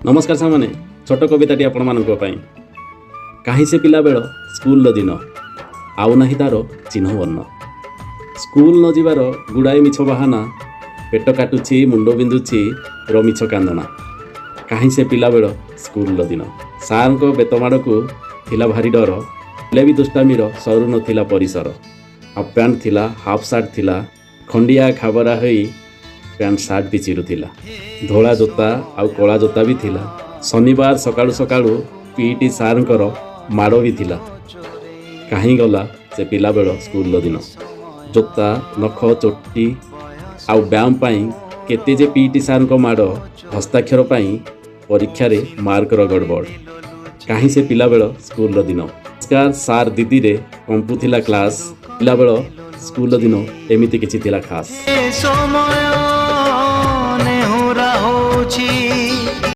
नमस्कार सामने छोट कविताटी आपण मानक कहीं से पिला बेल स्कूल दिन आउ ना तार चिन्ह वर्ण स्कूल न जीवार गुड़ाए मिछ बाहाना पेट काटुछि मुंड बिंधुछि मिछ कांदना कहीं से पिला बेल स्कूल दिन सार को बेतमाड़ को थिला भारी डर हेले भी दुष्टामीर सरू नथिला परिसर हाफ पैंट थिला हाफ सार्ट थिला खंडिया खाबरा होई पैंट सार्ट भी चिरुथिला धोला जोता आउ कला जोता भी थिला शनिवार सकाळु सकाळु पीटी सारंकर माड़ भी थिला कहीं गला से पिला बेल स्कूल दिन जोता नख चोटी आउ व्यायाम पाई केते जे पीटी सारंक माड़ हस्ताक्षर पाई परीक्षा रे मार्क रो गड़बड़ कहीं से पिला बेल स्कूल दिन नमस्कार सार दीदी रे कंपुथिला क्लास पिला बेल स्कूल दिन एमिति किछि थिला खास।